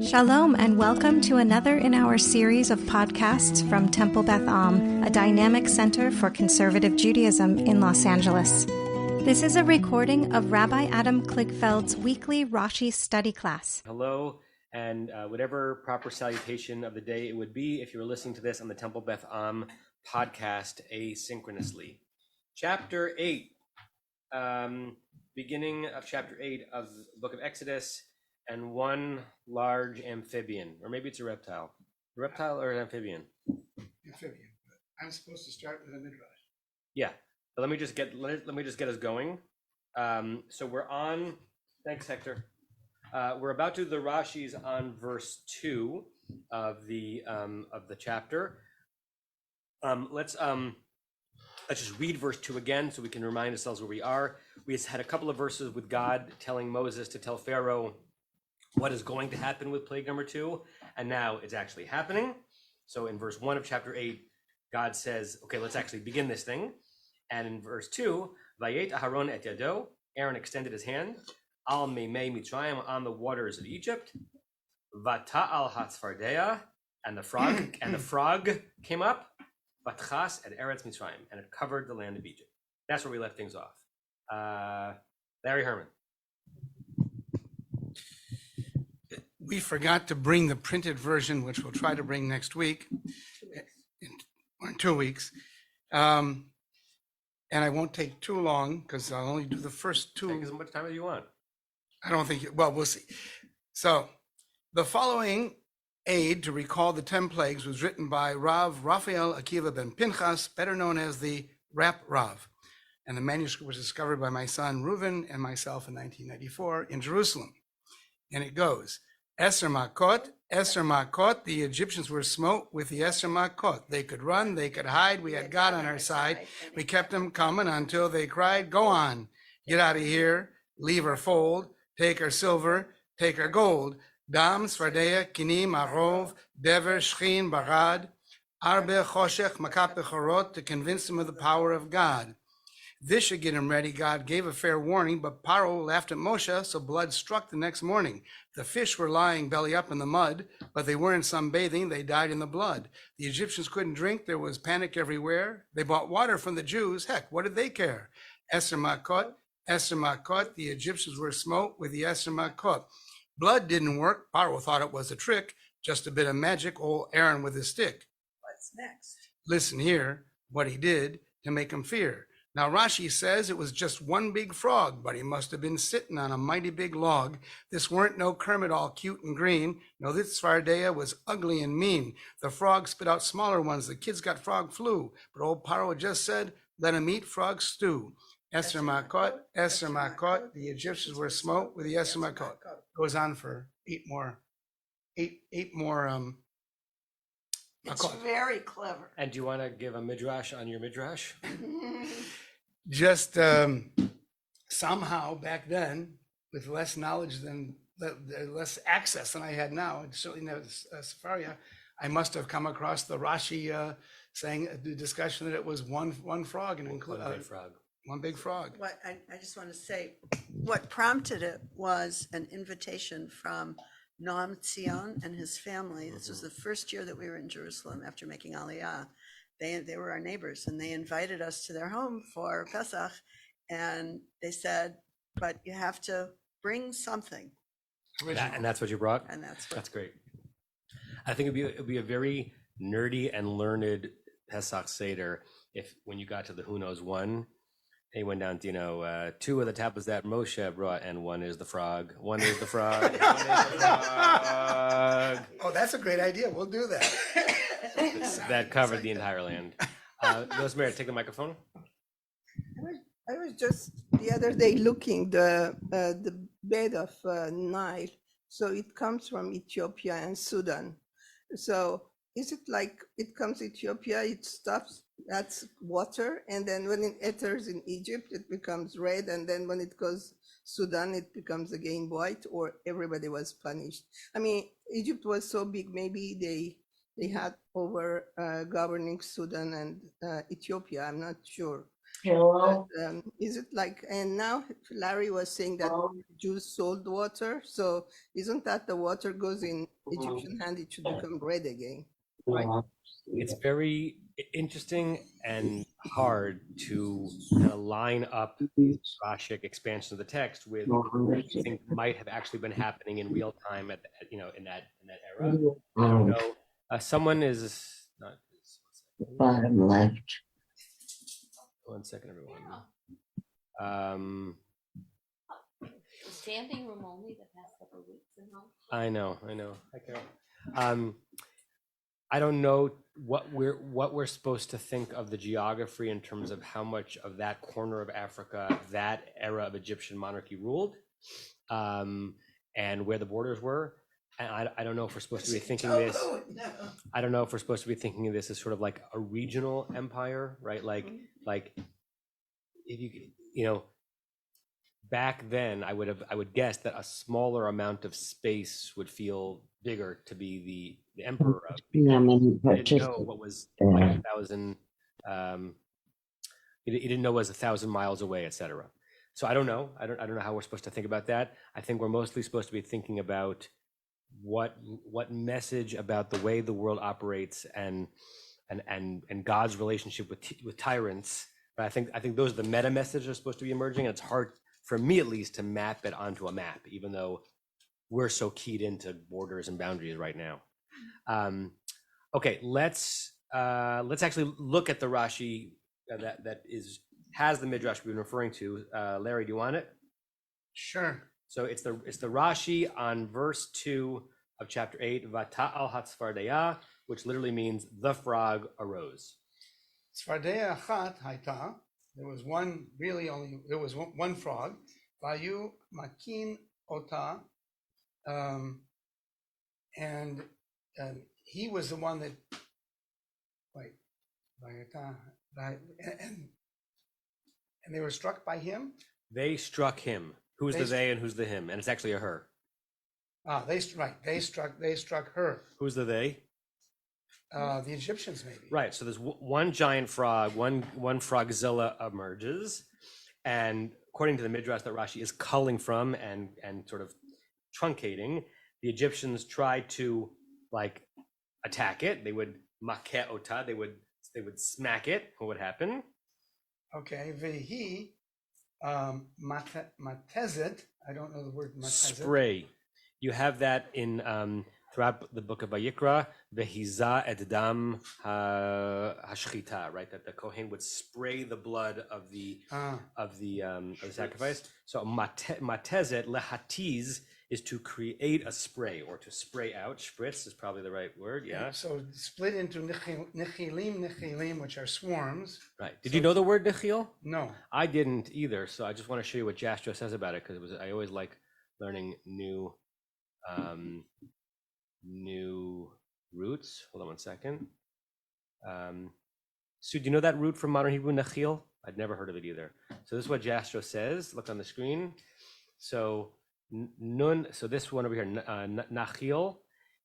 Shalom and welcome to another in our series of podcasts from Temple Beth Am, a dynamic center for conservative Judaism in Los Angeles. This is a recording of Rabbi Adam Kligfeld's weekly Rashi study class. Hello, and whatever proper salutation of the day it would be if you were listening to this on the Temple Beth Am podcast asynchronously. Chapter 8, beginning of chapter 8 of the book of Exodus, and one large amphibian, or maybe it's a reptile. A reptile or an amphibian? Amphibian. But I'm supposed to start with a midrash. Yeah, but let me just get us going. So we're on. Thanks, Hector. We're about to do the Rashi's on verse 2 of the chapter. Let's just read verse 2 again so we can remind ourselves where we are. We had a couple of verses with God telling Moses to tell Pharaoh what is going to happen with plague number 2, and now it's actually happening. So in verse 1 of chapter 8, God says, okay, let's actually begin this thing. And in verse 2, Vayet Aharon et yado, Aaron extended his hand, al meimei Mitzrayim, on the waters of Egypt, Vata'al hatzfardeya, and the frog came up, Vatchas et Eretz Mitzrayim, and it covered the land of Egypt. That's where we left things off. Larry Herman. We forgot to bring the printed version, which we'll try to bring next week, in 2 weeks. And I won't take too long because I'll only do the first two. Take as much time as you want. I don't think, well, we'll see. So the following aid to recall the 10 plagues was written by Rav Raphael Akiva ben Pinchas, better known as the Rap Rav. And the manuscript was discovered by my son Reuven and myself in 1994 in Jerusalem. And it goes, Eser Makot, the Egyptians were smote with the Eser Makot. They could run, they could hide, we had God on our side. We kept them coming until they cried, go on, get out of here, leave our fold, take our silver, take our gold. Dam, Svardeya, Kinim, Arov, Dever, Shchin, Barad, Arbe, Choshech, Makat Bechorot, to convince them of the power of God. This should get him ready. God gave a fair warning, but Paro laughed at Moshe, so blood struck the next morning. The fish were lying belly up in the mud, but they weren't sunbathing. They died in the blood. The Egyptians couldn't drink. There was panic everywhere. They bought water from the Jews. Heck, what did they care? Eser Makot, the Egyptians were smote with the Eser Makot. Blood didn't work. Paro thought it was a trick, just a bit of magic, old Aaron with his stick. What's next? Listen here, what he did to make him fear. Now Rashi says it was just one big frog, but he must have been sitting on a mighty big log. This weren't no Kermit all cute and green. No, this Svardeya was ugly and mean. The frog spit out smaller ones. The kids got frog flu. But old Paro just said, let him eat frog stew. Eser Makot, the Egyptians were smote with the Eser Makot. Goes on for eight more. It's very clever. And do you want to give a midrash on your midrash? Just somehow back then, with less knowledge less access than I had now, and certainly no Sefaria, I must have come across the Rashi saying the discussion that it was one frog and include one big frog. What I just want to say, what prompted it was an invitation from Noam Tzion and his family. This was the first year that we were in Jerusalem after making Aliyah. They were our neighbors, and they invited us to their home for Pesach, and they said, but you have to bring something. And that's what you brought? And that's great. I think it'd be a very nerdy and learned Pesach Seder if when you got to the Who Knows One, he went down to, 2 of the tablets that Moshe brought, and one is the frog. One is the frog. One is the frog. Oh, that's a great idea. We'll do that. That covered the entire land. Rosemary, take the microphone. I was just the other day looking the bed of Nile. So it comes from Ethiopia and Sudan. So is it like it comes Ethiopia, it stops, that's water, and then when it enters in Egypt, it becomes red, and then when it goes Sudan, it becomes again white, or everybody was punished? I mean, Egypt was so big, maybe they had over governing Sudan and Ethiopia, I'm not sure. But, is it like, and now Larry was saying that Jews sold water. So isn't that the water goes in Egyptian hand, it should become bread again? Right. It's very interesting and hard to kind of line up these Rashic expansions of the text with what you think might have actually been happening in real time in that era. I don't know. Someone is not. Left. 1 second, everyone. Standing room only the past couple of weeks and all. I know. Hi, Carol. I don't know what we're supposed to think of the geography in terms of how much of that corner of Africa, that era of Egyptian monarchy ruled, and where the borders were. And I don't know if we're supposed to be thinking this. I don't know if we're supposed to be thinking of this as sort of like a regional empire, right? Like if back then, I would guess that a smaller amount of space would feel bigger to be the emperor of. He didn't know what was like 1,000. He didn't know what was 1,000 miles away, etc. So I don't know. I don't know how we're supposed to think about that. I think we're mostly supposed to be thinking about what message about the way the world operates and God's relationship with tyrants. But I think those are the meta messages that are supposed to be emerging. And it's hard for me, at least, to map it onto a map, even though we're so keyed into borders and boundaries right now. Okay, let's actually look at the Rashi that has the midrash we've been referring to. Larry, do you want it? Sure. So it's the Rashi on verse 2 of chapter 8, Vata'al hatzfardeya, which literally means the frog arose. Tzfardeya achat haita. There was one frog. Vayu makin ota, and he was the one that. And they were struck by him. They struck him. Who's the they and who's the him? And it's actually a her. They struck her. Who's the they? The Egyptians, maybe. Right. So there's one giant frog, one frogzilla emerges, and according to the midrash that Rashi is culling from and sort of truncating, the Egyptians tried to attack it. They would makeh ota. They would smack it. What would happen? Okay. Vehi matezet. I don't know the word matezet. Spray. You have that in throughout the book of Vayikra, vehiza et dam hashchita, right? That the Kohen would spray the blood of the sacrifice. So matezet lehatiz is to create a spray or to spray out. Spritz is probably the right word. Yeah. So split into nechilim, which are swarms. Right. Did you know the word nechil? No, I didn't either. So I just want to show you what Jastrow says about it because I always like learning new roots. Hold on 1 second. Sue, do you know that root from modern Hebrew, nechil? I'd never heard of it either. So this is what Jastrow says. Look on the screen. So nun. So this one over here, nachil.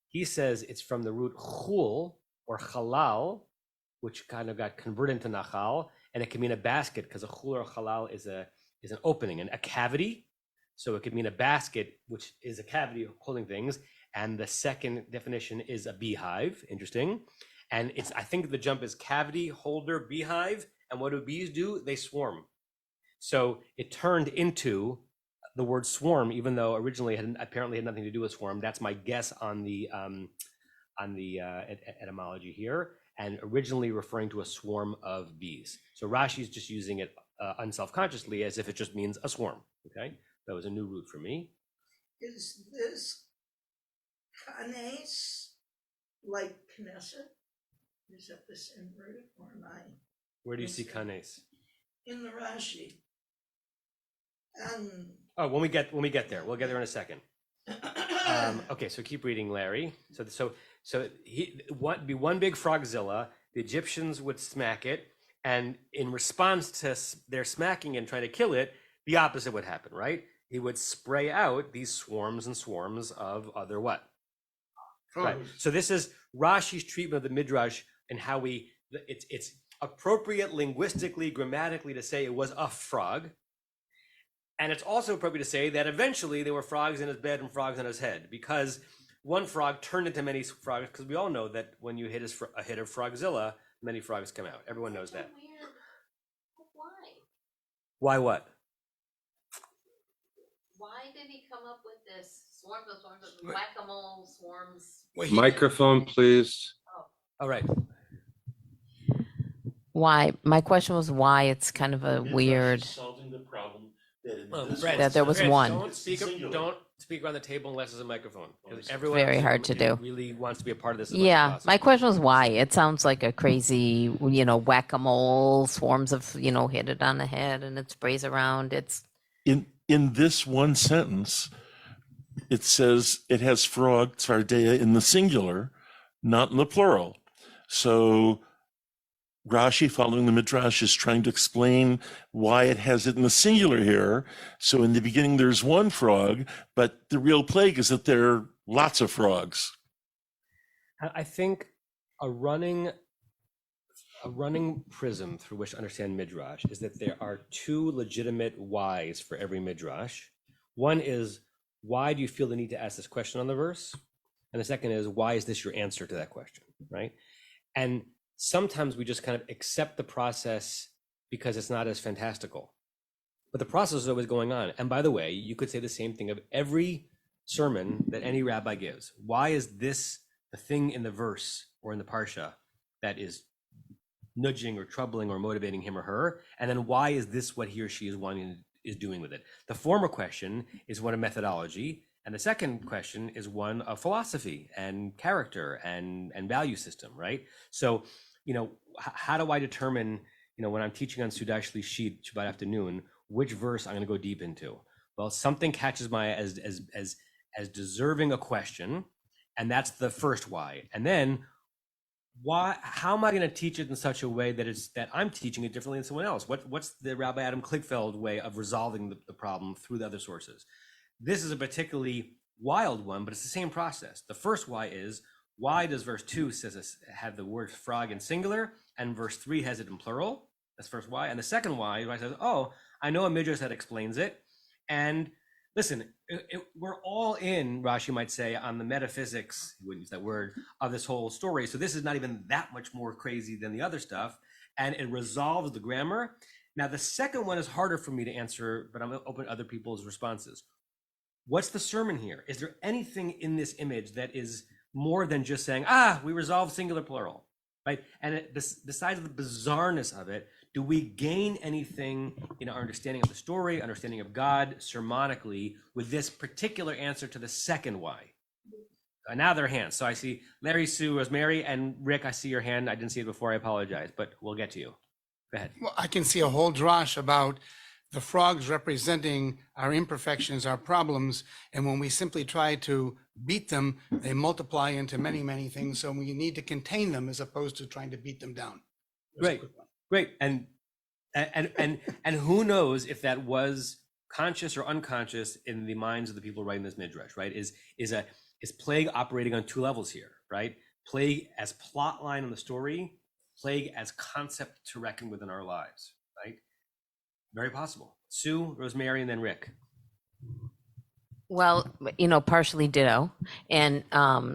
He says it's from the root chul or halal, which kind of got converted into nachal, and it can mean a basket because a chul or halal is an opening and a cavity. So it could mean a basket, which is a cavity holding things. And the second definition is a beehive. Interesting. And I think the jump is cavity, holder, beehive. And what do bees do? They swarm. So it turned into the word swarm, even though originally apparently had nothing to do with swarm. That's my guess on the etymology here. And originally referring to a swarm of bees. So Rashi's just using it unselfconsciously as if it just means a swarm. Okay. That was a new root for me. Is this kanes like Knesset? Is that the same root or am I? Where do you see kanes? In the Rashi. Oh, when we get there, we'll get there in a second. Okay, so keep reading, Larry. So be one big frogzilla. The Egyptians would smack it, and in response to their smacking and trying to kill it, the opposite would happen, right? He would spray out these swarms and swarms of other what? Right. So this is Rashi's treatment of the midrash and how it's appropriate linguistically, grammatically to say it was a frog. And it's also appropriate to say that eventually there were frogs in his bed and frogs in his head, because one frog turned into many frogs, because we all know that when you hit a hit of Frogzilla, many frogs come out. Everyone knows that. Weird. Why? Why what? Why did he come up with this swarms of whack-a-mole swarms? Well, he- Microphone, please. All right. Why? My question was why it's kind of a weird. Solving the problem that in Well, this Fred, That there was Fred, one. Don't speak around the table unless there's a microphone, because everyone Very else hard to do. really wants to be a part of this. as much as Yeah, possible. my question was why. It sounds like a crazy, whack-a-mole, swarms of, hit it on the head and it sprays around. It's in this one sentence, it says it has frog tzvardea in the singular, not in the plural. So Rashi, following the Midrash, is trying to explain why it has it in the singular here. So in the beginning, there's one frog, but the real plague is that there are lots of frogs. I think a running prism through which to understand Midrash is that there are two legitimate whys for every Midrash. One is, why do you feel the need to ask this question on the verse? And the second is, why is this your answer to that question, right? And sometimes we just kind of accept the process because it's not as fantastical. But the process is always going on. And by the way, you could say the same thing of every sermon that any rabbi gives. Why is this the thing in the verse or in the parsha that is nudging or troubling or motivating him or her? And then why is this what he or she is doing with it? The former question is one of methodology, and the second question is one of philosophy and character and value system, right? So, how do I determine, when I'm teaching on Sudai Shlishit Shabbat afternoon, which verse I'm going to go deep into? Well, something catches my eye as deserving a question, and that's the first why. And then why? How am I going to teach it in such a way that I'm teaching it differently than someone else? What's the Rabbi Adam Kligfeld way of resolving the problem through the other sources? This is a particularly wild one, but it's the same process. The first why is, why does verse 2 have the word frog in singular, and verse 3 has it in plural? That's first why. And the second why says, I know a midrash that explains it. And listen, we're all in, Rashi might say, on the metaphysics, he wouldn't use that word, of this whole story. So this is not even that much more crazy than the other stuff. And it resolves the grammar. Now, the second one is harder for me to answer, but I'm going to open other people's responses. What's the sermon here? Is there anything in this image that is more than just saying, we resolve singular plural, right? And besides the bizarreness of it, do we gain anything in our understanding of the story, understanding of God, sermonically, with this particular answer to the second why? Now their hands. So I see Larry, Sue, Rosemary, and Rick, I see your hand. I didn't see it before, I apologize, but we'll get to you. Go ahead. Well, I can see a whole drash about the frogs representing our imperfections, our problems, and when we simply try to beat them, they multiply into many, many things. So we need to contain them as opposed to trying to beat them down. Great. And who knows if that was conscious or unconscious in the minds of the people writing this midrash, right? Is plague operating on two levels here, right? Plague as plot line in the story, plague as concept to reckon within our lives, right? Very possible. Sue, Rosemary, and then Rick. Well, partially ditto, and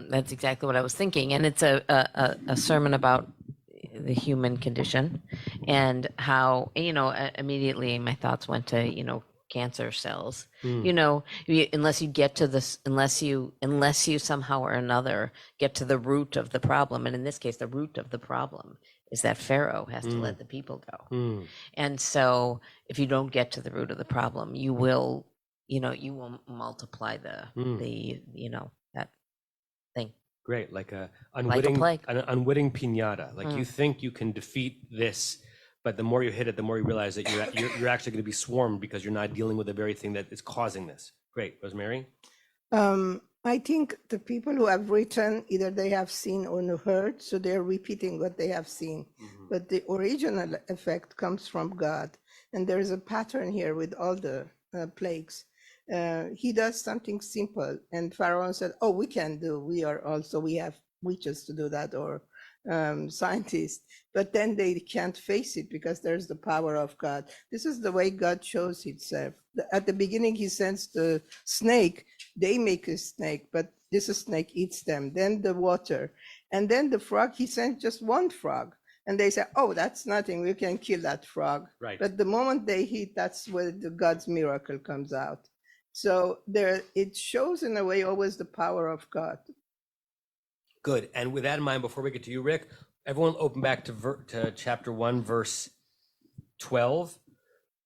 that's exactly what I was thinking. And it's a sermon about the human condition and how immediately my thoughts went to cancer cells. Unless you get to this, unless you somehow or another get to the root of the problem, and in this case, the root of the problem is that Pharaoh has to let the people go. And so, if you don't get to the root of the problem, you will multiply that thing. Great, like an unwitting piñata. Like you think you can defeat this, but the more you hit it, the more you realize that you're actually going to be swarmed because you're not dealing with the very thing that is causing this. Great, Rosemary. I think the people who have written, either they have seen or heard, so they're repeating what they have seen. But the original effect comes from God. And there is a pattern here with all the plagues. He does something simple, and Pharaoh said, we have witches to do that, or scientists, but then they can't face it because there's the power of God. This is the way God shows himself. At the beginning, he sends the snake. They make a snake, but this snake eats them. Then the water. And then the frog, he sent just one frog. And they say, oh, that's nothing. We can kill that frog. Right. But the moment they hit, that's where the God's miracle comes out. So there, it shows in a way always the power of God. Good. And with that in mind, before we get to you, Rick, everyone open back to chapter 1, verse 12.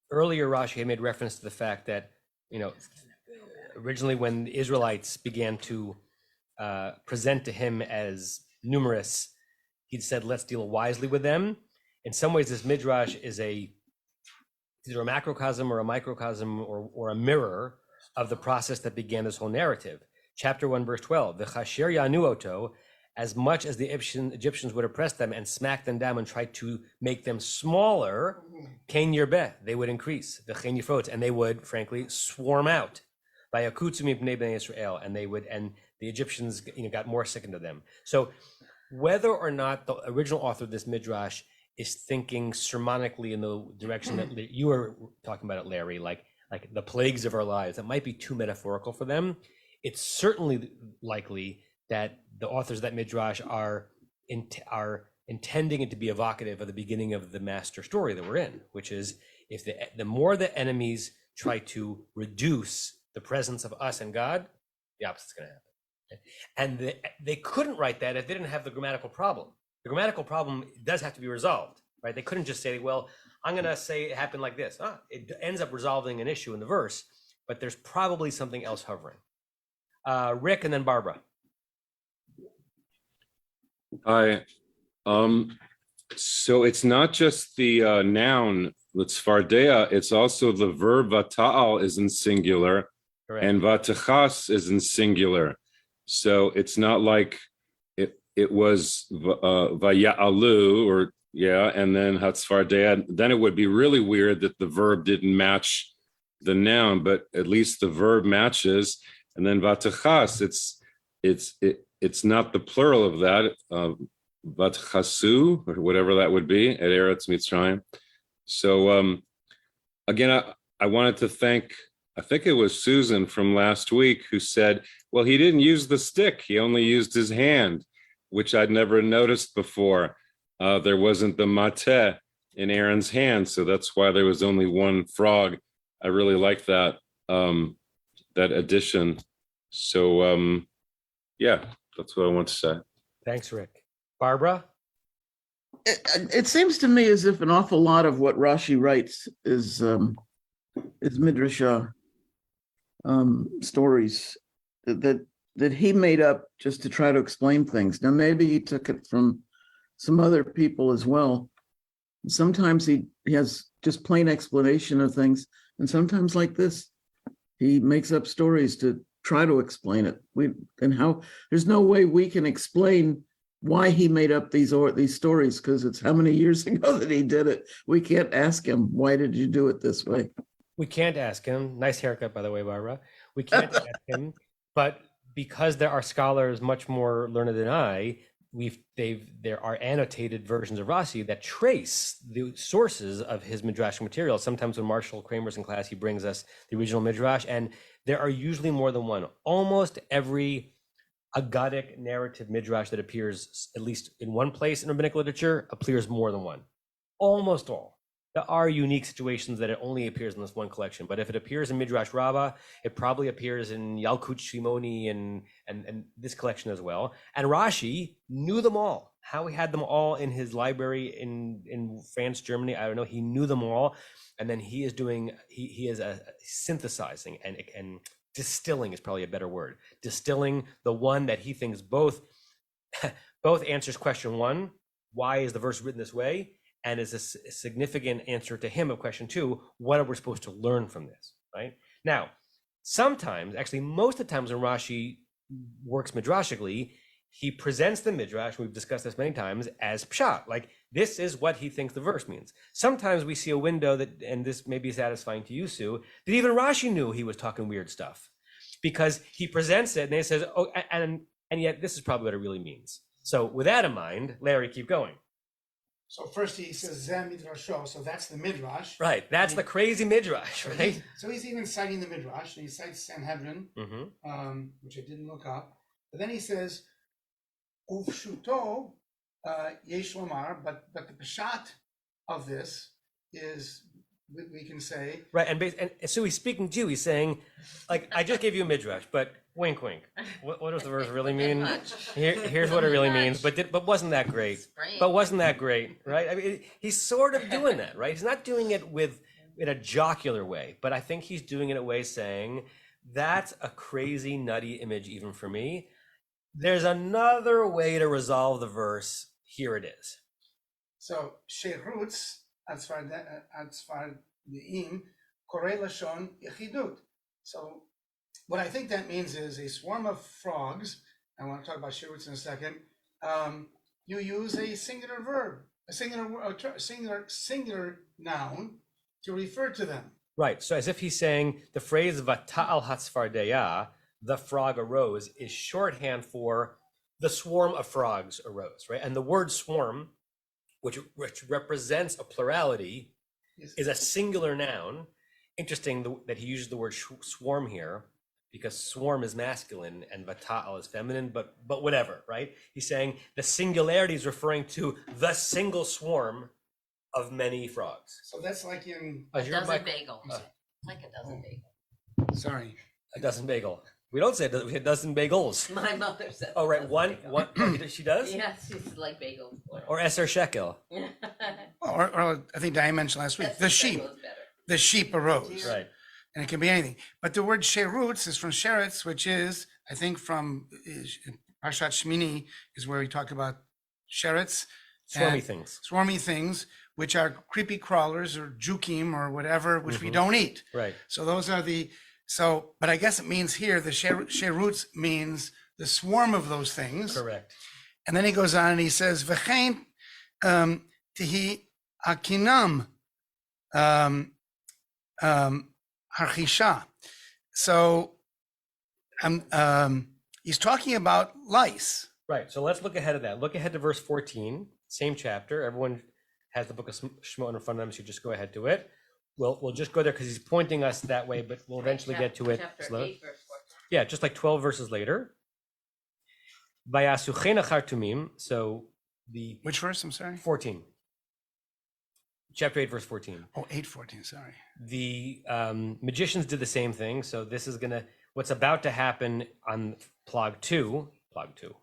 Earlier, Rashi had made reference to the fact that, originally when the Israelites began to present to him as numerous, he'd said, let's deal wisely with them. In some ways, this midrash is either a macrocosm or a microcosm or a mirror of the process that began this whole narrative. Chapter 1, verse 12, the chasher yanu oto, as much as the Egyptians would oppress them and smack them down and try to make them smaller, ken yirbeh, they would increase, the chen yifrot, and they would, frankly, swarm out. By akutsu mipnei bnei Israel, and the Egyptians got more sickened of them. So whether or not the original author of this midrash is thinking sermonically in the direction that you were talking about it, Larry, like the plagues of our lives, that might be too metaphorical for them. It's certainly likely that the authors of that midrash are intending it to be evocative of the beginning of the master story that we're in, which is if the more the enemies try to reduce the presence of us and God, the opposite's going to happen. And they couldn't write that if they didn't have the grammatical problem. The grammatical problem does have to be resolved, right? They couldn't just say, well, I'm going to say it happened like this. It ends up resolving an issue in the verse, but there's probably something else hovering. Rick and then Barbara. Hi. So it's not just the noun, l'tzfardea, it's also the verb vata'al is in singular. Correct. And vatachas is in singular. So it's not like it was vaya'alu or and then hatzfardea. Then it would be really weird that the verb didn't match the noun, but at least the verb matches. And then vatachas, it's not the plural of that, vatchasu, or whatever that would be, at Eretz Mitzrayim. So again, I wanted to thank, I think it was Susan from last week who said, well, he didn't use the stick, he only used his hand, which I'd never noticed before. There wasn't the mateh in Aaron's hand, so that's why there was only one frog. I really like that addition. So that's what I want to say. Thanks, Rick. Barbara? It seems to me as if an awful lot of what Rashi writes is midrash stories that he made up just to try to explain things. Now, maybe he took it from some other people as well. Sometimes he has just plain explanation of things, and sometimes like this, he makes up stories to try to explain it. There's no way we can explain why he made up these stories, because it's how many years ago that he did it. We can't ask him, why did you do it this way? We can't ask him. Nice haircut, by the way, Barbara. We can't ask him, but because there are scholars much more learned than I, there are annotated versions of Rashi that trace the sources of his midrash material. Sometimes when Marshall Kramer's in class, he brings us the original midrash, and there are usually more than one. Almost every Aggadic narrative midrash that appears at least in one place in rabbinic literature appears more than one. Almost all. There are unique situations that it only appears in this one collection, but if it appears in Midrash Rabbah, it probably appears in Yalkut Shimoni and this collection as well. And Rashi knew them all. How he had them all in his library in France, Germany, I don't know. He knew them all, and then he is synthesizing and distilling is probably a better word. Distilling the one that he thinks both answers question one, why is the verse written this way? And is a significant answer to him of question two, what are we supposed to learn from this, right? Now, sometimes, actually most of the times when Rashi works midrashically, he presents the midrash, we've discussed this many times, as pshat, like this is what he thinks the verse means. Sometimes we see a window that, and this may be satisfying to you, Sue, that even Rashi knew he was talking weird stuff, because he presents it and he says, oh, and yet this is probably what it really means. So with that in mind, Larry, keep going. So first he says Zeh Midrasho, so that's the Midrash. Right, that's the crazy Midrash, right? So he's even citing the Midrash, and he cites Sanhedrin, Mm-hmm. which I didn't look up. But then he says, Uvshuto Yesh Lomar, but the Peshat of this is, we can say, Right, and so he's speaking Jew. He's saying, like, I just gave you a Midrash, but wink, wink. What does the verse really mean? Here's what it really means. But wasn't that great? But wasn't that great? Right? I mean, he's sort of doing that, right? He's not doing it in a jocular way, but I think he's doing it in a way saying, that's a crazy, nutty image even for me. There's another way to resolve the verse. Here it is. So Sherutz Atzfar De'im Korei Lashon Yechidut. So what I think that means is a swarm of frogs. I want to talk about Sherutz in a second. You use a singular verb, a singular noun to refer to them. Right. So as if he's saying the phrase "Vata'al hatzfardeya," the frog arose, is shorthand for the swarm of frogs arose, right? And the word swarm, which represents a plurality, is a singular noun. Interesting that he uses the word swarm here, because swarm is masculine and vata'al is feminine, but whatever, right? He's saying the singularity is referring to the single swarm of many frogs. So that's like in A dozen bagel. Like a dozen bagel. sorry. A dozen bagel. We don't say a dozen bagels. My mother said. Oh, right. One. She does? Yeah, she's like bagels. Or Eser Shekel. Or I think Diane mentioned last week, the sheep. The sheep arose. Right. And it can be anything. But the word sherutz is from sheretz, which is, I think, from Parshat Shmini is where we talk about sheretz. Swarmy things. Swarmy things, which are creepy crawlers or jukim or whatever, which we don't eat. Right. So those are but I guess it means here, the sherutz means the swarm of those things. Correct. And then he goes on and he says, V'chein tihi akinam harchisha. So he's talking about lice. Right. So let's look ahead of that. Look ahead to verse 14, same chapter. Everyone has the book of Shemot in front of them, so just go ahead to it. We'll just go there because he's pointing us that way, but we'll eventually get to it. Chapter 8, verse 14. Yeah, just like 12 verses later. Vayasuchena chartumim. So the Which verse? I'm sorry. 14. Chapter 8, verse 14. Oh, 8:14. Sorry. The magicians did the same thing. So this is what's about to happen on plague 2. I took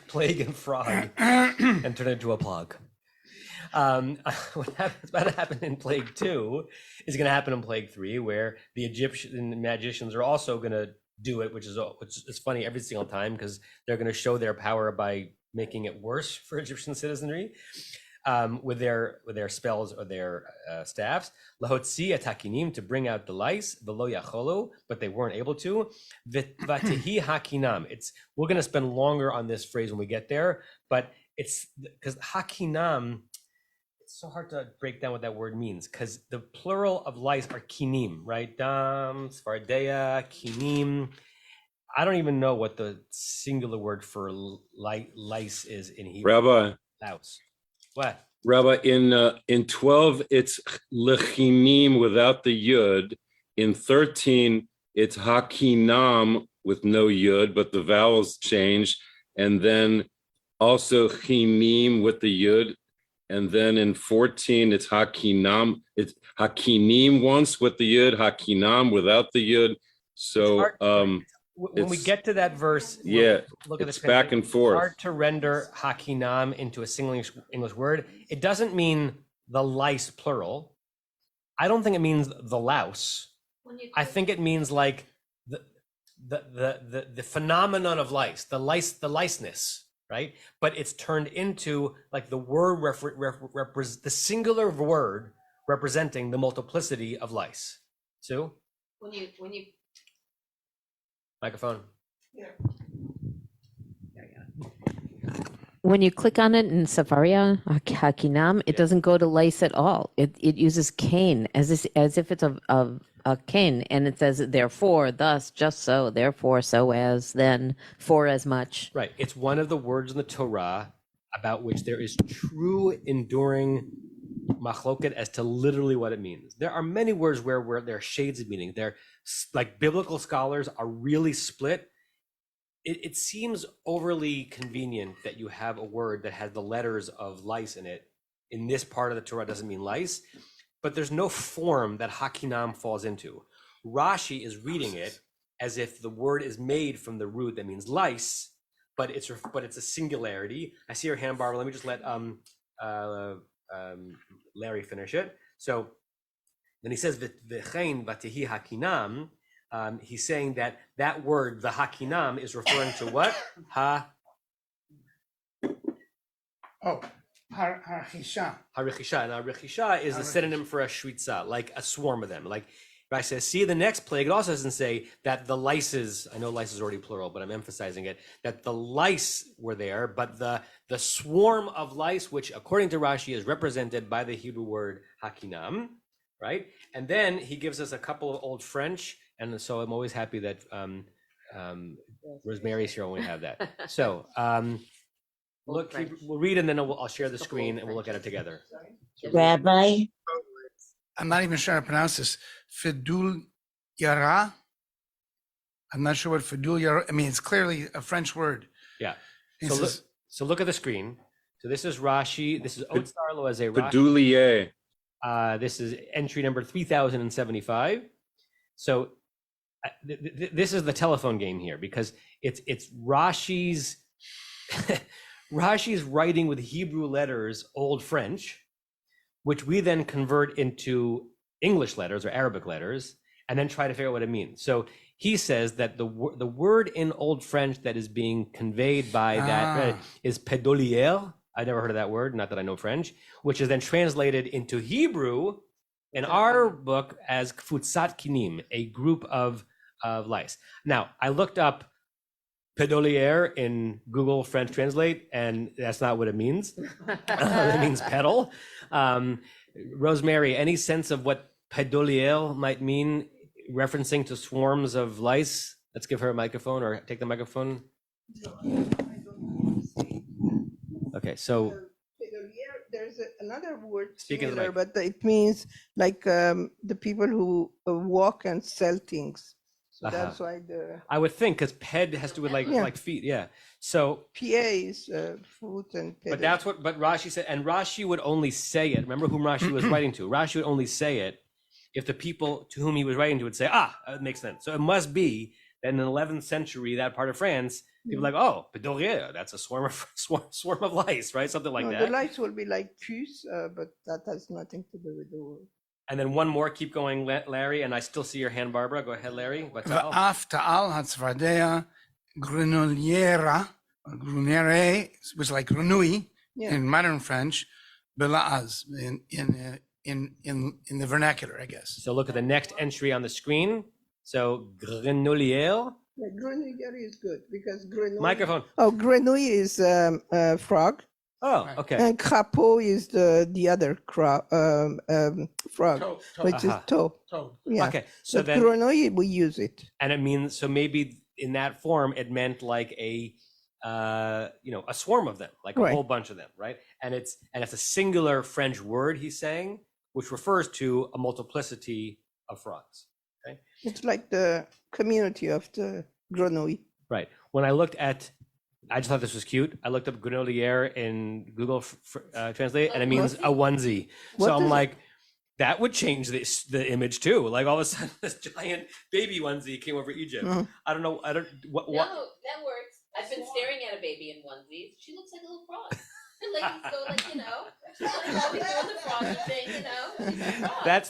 plague and frog and turned it into a plague. What's about to happen in plague 2 is going to happen in plague 3, where the Egyptian magicians are also going to do it, which is funny every single time because they're going to show their power by making it worse for Egyptian citizenry with their spells or their staffs. Lahotzi atakinim, to bring out the lice, velo yacholu, but they weren't able to. Vatihi hakinam. We're going to spend longer on this phrase when we get there, but it's because hakinam. It's so hard to break down what that word means because the plural of lice are kinim, right? Dam, svardeya, kinim. I don't even know what the singular word for lice is in Hebrew. Rabbi. Louse. What? Rabbi, in 12, it's lechinim without the yud. In 13, it's hakinam with no yud, but the vowels change. And then also chinim with the yud. And then in 14, it's hakinam. It's hakinim once with the yud, hakinam without the yud. So when we get to that verse, look at it's this back and forth. It's hard to render hakinam into a single English word. It doesn't mean the lice plural. I don't think it means the louse. I think it means like the phenomenon of lice, the liceness. Right, but it's turned into like the word the singular word representing the multiplicity of lice. Sue, When you microphone. Yeah. When you click on it in Safaria Hakinam, it doesn't go to lice at all. It uses cane as if it's a a kin, and it says therefore, thus, just so, therefore, so as, then, for as much. Right. It's one of the words in the Torah about which there is true enduring machloket as to literally what it means. There are many words where there are shades of meaning. They're like biblical scholars are really split. It seems overly convenient that you have a word that has the letters of lice in it. In this part of the Torah doesn't mean lice, but there's no form that hakinam falls into. Rashi is reading it as if the word is made from the root that means lice, but it's a singularity. I see your hand, Barbara. Let me just let Larry finish it. So when he says v'chein v'tehi hakinam, he's saying that word, the hakinam, is referring to what? Harichisha. Harichisha. Now, harichisha is a synonym for a shvitza, like a swarm of them. Like Rashi says, see the next plague. It also doesn't say that the lices, I know lice is already plural, but I'm emphasizing it, that the lice were there, but the swarm of lice, which according to Rashi is represented by the Hebrew word hakinam, right? And then he gives us a couple of old French, and so I'm always happy that Rosemary's here when we have that. So, look, we'll read and then I'll share the screen and we'll look at it together. Rabbi, I'm not even sure how to pronounce this. Fidul Yara. I'm not sure what Fidul Yara. I mean, it's clearly a French word. Yeah. He So says- look at the screen. So this is Rashi. This is Otsar Loazé Rashi. Bedulier. This is entry number 3075. So this is the telephone game here because it's Rashi's Rashi's writing with Hebrew letters, Old French, which we then convert into English letters or Arabic letters, and then try to figure out what it means. So he says that the word in Old French that is being conveyed by that is pedolier. I never heard of that word, not that I know French, which is then translated into Hebrew in our book as kfutzat kinim, a group of lice. Now, I looked up pedolier in Google French Translate, and that's not what it means. It means pedal. Rosemary, any sense of what pedolier might mean, referencing to swarms of lice? Let's give her a microphone or take the microphone. Okay, so there's another word Speak into the similar, mic. but it means like the people who walk and sell things. So that's why the I would think because ped has to do with like feet, yeah. So PA is foot and but that's what Rashi said, and Rashi would only say it. Remember whom Rashi was writing to? Rashi would only say it if the people to whom he was writing to would say, it makes sense. So it must be that in the 11th century, that part of France, people are like, oh, pedorier, that's a swarm of lice, right? Something like that. The lice will be like puce, but that has nothing to do with the word. And then one more, keep going, Larry, and I still see your hand, Barbara. Go ahead, Larry. V'af ta'al hatzvardea grenoliera, grunere, which is like grenouille in modern French, belaz in the vernacular, I guess. So look at the next entry on the screen. So grenouillère. Yeah, grenouille is good because grenouille. Microphone. Oh, grenouille is frog. Oh, okay. And crapaud is the other frog, which is toe. Yeah. Okay, so but then grenouille we use it. and it means so maybe in that form it meant like a swarm of them, like a whole bunch of them, right? And it's a singular French word he's saying, which refers to a multiplicity of frogs. Okay, it's like the community of the grenouille. Right. When I looked at, I just thought this was cute. I looked up grenouillère in Google Translate, and it means a onesie. So I'm like, that would change the image too. Like all of a sudden, this giant baby onesie came over Egypt. I don't know. No, that works. I've been staring at a baby in onesies. She looks like a little frog. She's always doing the froggy thing, she's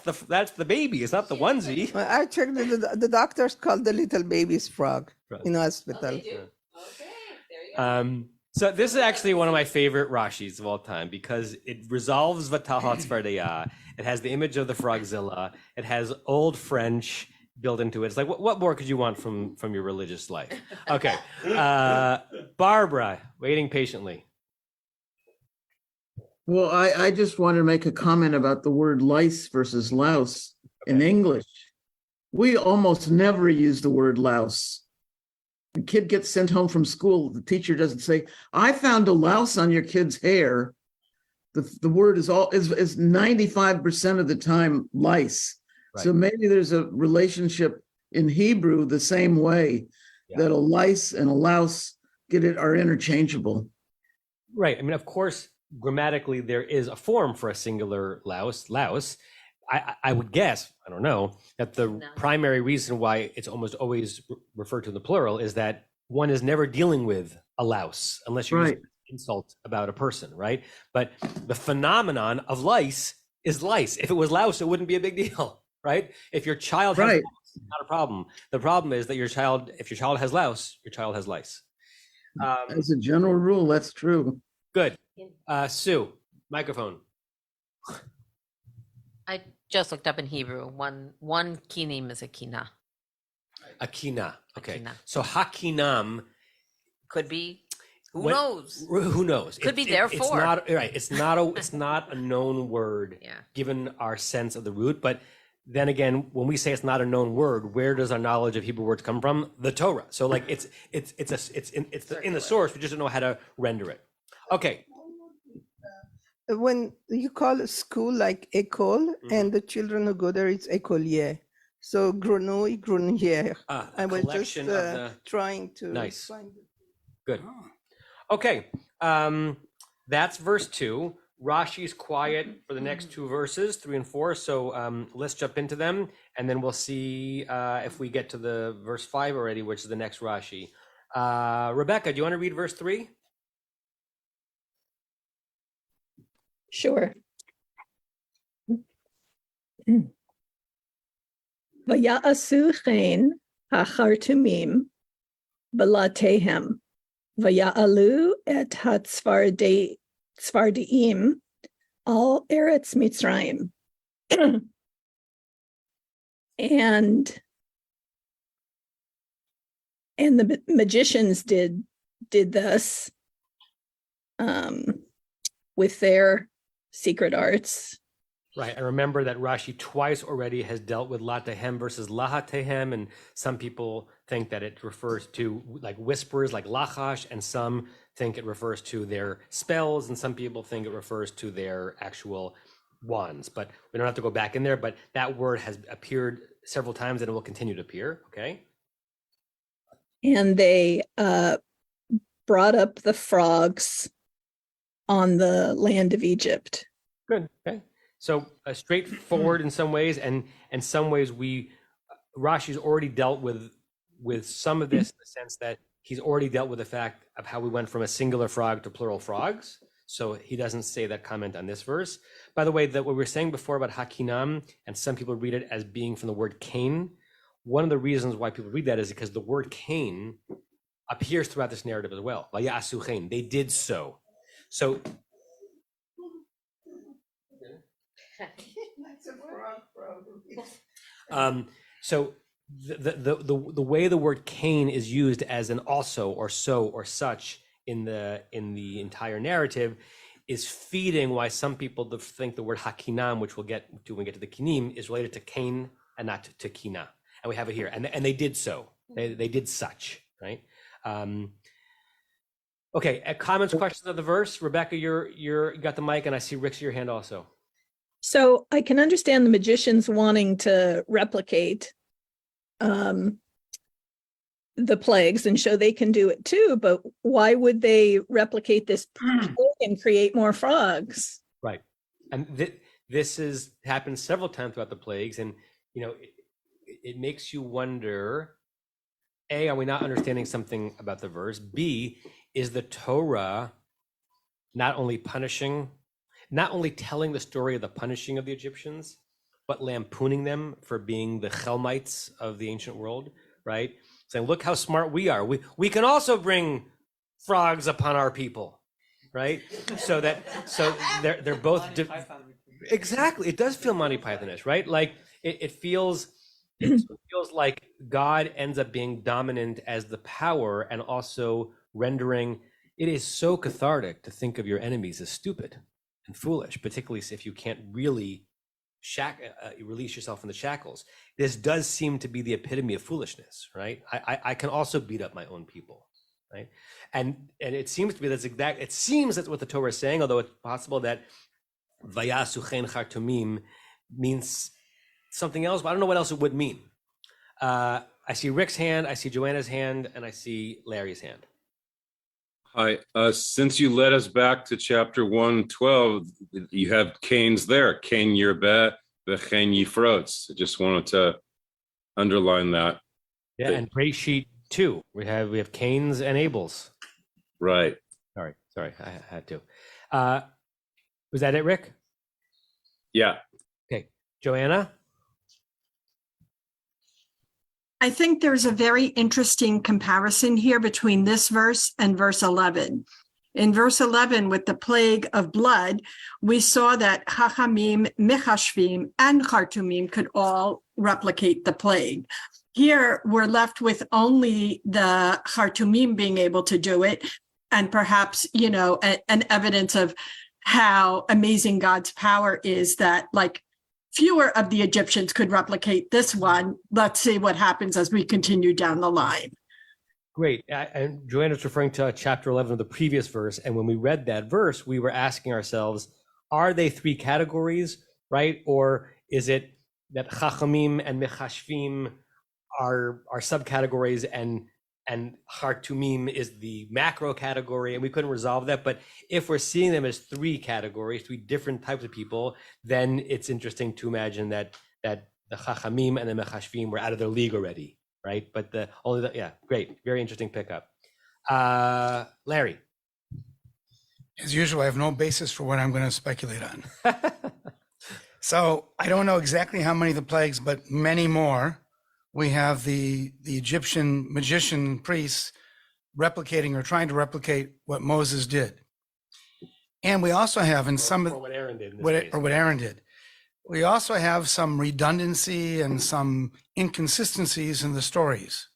a frog. That's the baby. It's not the onesie. Well, I checked the doctors call the little babies frog in hospital. Oh, they do? Okay, there you go. So this is actually one of my favorite Rashis of all time because it resolves Vatahat Svardeya. It has the image of the frogzilla. It has Old French built into it. It's like, what more could you want from your religious life? Okay. Barbara, waiting patiently. Well, I just want to make a comment about the word lice versus louse in English. we almost never use the word louse. The kid gets sent home from school. The teacher doesn't say, I found a louse on your kid's hair. The word is 95% of the time lice. Right. So maybe there's a relationship in Hebrew the same way that a lice and a louse are interchangeable. Right. I mean, of course, grammatically, there is a form for a singular louse. I would guess, I don't know, that the primary reason why it's almost always referred to in the plural is that one is never dealing with a louse unless you're using an insult about a person, right? But the phenomenon of lice is lice. If it was louse, it wouldn't be a big deal, right? If your child has lice, not a problem. The problem is that if your child has louse, your child has lice. As a general rule, that's true. Good. Sue, microphone. I just looked up in Hebrew. One kinim is a kina. A kina. Okay. Kina. So hakinam Could be. Who knows? Who knows? Could be therefore. It's not right. It's not a known word, Yeah. given our sense of the root. But then again, when we say it's not a known word, where does our knowledge of Hebrew words come from? The Torah. So like it's in the source. We just don't know how to render it. Okay. When you call a school like école, and the children who go there, it's écolier. So grenouille, grenouillère. I was just trying to find it. Good. Okay. That's verse 2. Rashi's quiet for the next two verses, 3 and 4. So let's jump into them, and then we'll see if we get to the verse 5 already, which is the next Rashi. Rebecca, do you want to read verse 3? Sure. Vaya'asu chen hachartumim belatehem vaya'alu et hatzfardiim al eretz Mitzrayim. and the magicians did this with their secret arts. Right. And remember that Rashi twice already has dealt with latehem versus lahatehem, and some people think that it refers to like whispers like lachash, and some think it refers to their spells, and some people think it refers to their actual wands. But we don't have to go back in there, but that word has appeared several times and it will continue to appear. Okay. And they brought up the frogs on the land of Egypt. Good. Okay. So straightforward in some ways, and in some ways Rashi's already dealt with some of this in the sense that he's already dealt with the fact of how we went from a singular frog to plural frogs. So he doesn't say that comment on this verse. By the way, that what we were saying before about hakinam, and some people read it as being from the word Cain. One of the reasons why people read that is because the word Cain appears throughout this narrative as well. Vaya'asu chen, they did so. So so the way the word Cain is used as an also or so or such in the entire narrative is feeding why some people think the word hakinam, which we'll get to when we get to the kinim, is related to Cain and not to kina. And we have it here, and they did so. They did such, right? Okay. Comments, questions of the verse. Rebecca, you got the mic, and I see Rick's your hand also. So I can understand the magicians wanting to replicate the plagues and show they can do it too, but why would they replicate this and create more frogs? Right. And this has happened several times throughout the plagues, and it makes you wonder, A, are we not understanding something about the verse? B, is the Torah not only telling the story of the punishing of the Egyptians, but lampooning them for being the Chelmites of the ancient world, right? Saying, look how smart we are. We can also bring frogs upon our people, right? So they're both exactly. It does feel Monty Pythonish, right? Like it feels like God ends up being dominant as the power, and also rendering. It is so cathartic to think of your enemies as stupid and foolish, particularly if you can't really you release yourself from the shackles. This does seem to be the epitome of foolishness, right? I can also beat up my own people, right? And it seems to be it seems that's what the Torah is saying, although it's possible that vayasu chen chartumim means something else, but I don't know what else it would mean. I see Rick's hand, I see Joanna's hand, and I see Larry's hand. Hi, since you led us back to chapter 112, you have Cain's there. Cain Yirbeh, V'chein Yifrotz. I just wanted to underline that. Yeah, and Breshit too. We have Cain's and Abel's. Right. Sorry, I had to. Was that it, Rick? Yeah. Okay, Joanna? I think there's a very interesting comparison here between this verse and verse 11. In verse 11, with the plague of blood, we saw that Chachamim, Mechashvim, and Chartumim could all replicate the plague. Here, we're left with only the Chartumim being able to do it, and perhaps, an evidence of how amazing God's power is that, fewer of the Egyptians could replicate this one. Let's see what happens as we continue down the line. Great. And Joanna's referring to chapter 11 of the previous verse. And when we read that verse, we were asking ourselves, are they three categories, right? Or is it that Chachamim and Mechashvim are subcategories and Chartumim is the macro category, and we couldn't resolve that. But if we're seeing them as three categories, three different types of people, then it's interesting to imagine that the Chachamim and the Mechashvim were out of their league already, right? But great, very interesting pickup. Larry. As usual, I have no basis for what I'm going to speculate on. So I don't know exactly how many of the plagues, but many more. We have the Egyptian magician priests replicating or trying to replicate what Moses did. And we also have what Aaron did. What Aaron did. We also have some redundancy and some inconsistencies in the stories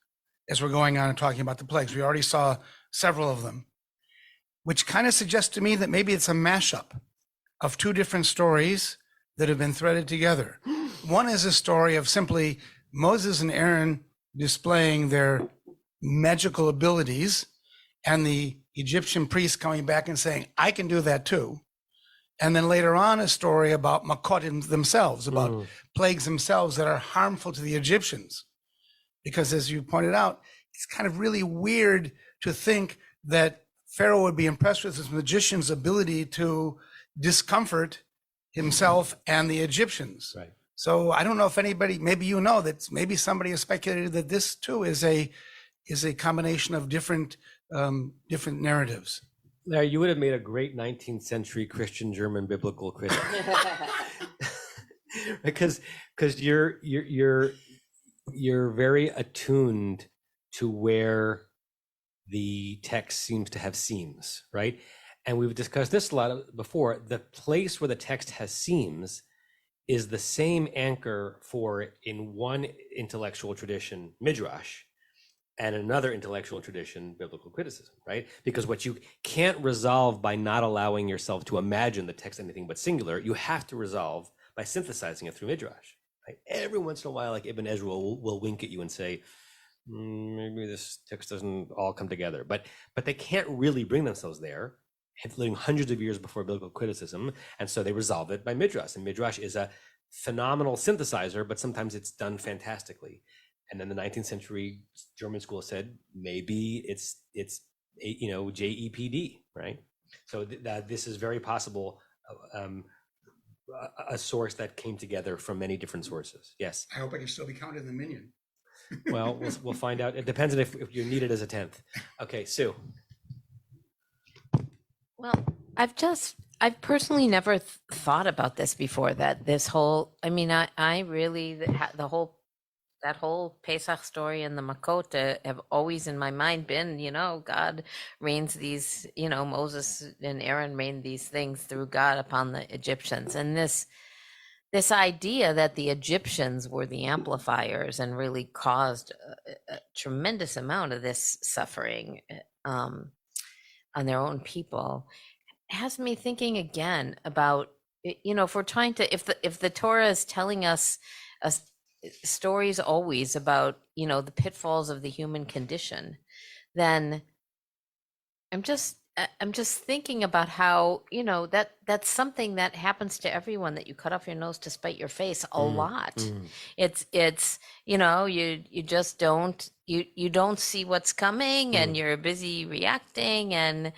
as we're going on and talking about the plagues. We already saw several of them, which kind of suggests to me that maybe it's a mashup of two different stories that have been threaded together. One is a story of simply Moses and Aaron displaying their magical abilities, and the Egyptian priests coming back and saying, I can do that too. And then later on, a story about Makot themselves, about plagues themselves that are harmful to the Egyptians. Because as you pointed out, it's kind of really weird to think that Pharaoh would be impressed with his magician's ability to discomfort himself and the Egyptians. Right. So I don't know if anybody, maybe that maybe somebody has speculated that this too is a combination of different narratives. Larry, you would have made a great 19th century Christian German biblical critic. because you're very attuned to where the text seems to have seams, right? And we've discussed this a lot before. The place where the text has seams is the same anchor for, in one intellectual tradition, Midrash, and another intellectual tradition, biblical criticism, right? Because what you can't resolve by not allowing yourself to imagine the text anything but singular, you have to resolve by synthesizing it through Midrash, right? Every once in a while, like Ibn Ezra will wink at you and say, maybe this text doesn't all come together, but they can't really bring themselves there, living hundreds of years before biblical criticism, and so they resolve it by Midrash. And Midrash is a phenomenal synthesizer, but sometimes it's done fantastically. And then the 19th century German school said maybe it's JEPD, right? So this is very possible a source that came together from many different sources. Yes. I hope I can still be counted in the minion. Well, we'll find out. It depends on if you're needed as a 10th. Okay, Sue. Well, I've personally never thought about this before, that this whole, I really, that whole Pesach story and the Makot have always in my mind been, God rains these, Moses and Aaron rained these things through God upon the Egyptians. And this idea that the Egyptians were the amplifiers and really caused a tremendous amount of this suffering on their own people has me thinking again about if we're trying to, if the Torah is telling us stories always about, the pitfalls of the human condition, then I'm just thinking about how, that's something that happens to everyone, that you cut off your nose to spite your face a lot. It's you just don't, you don't see what's coming, and you're busy reacting, and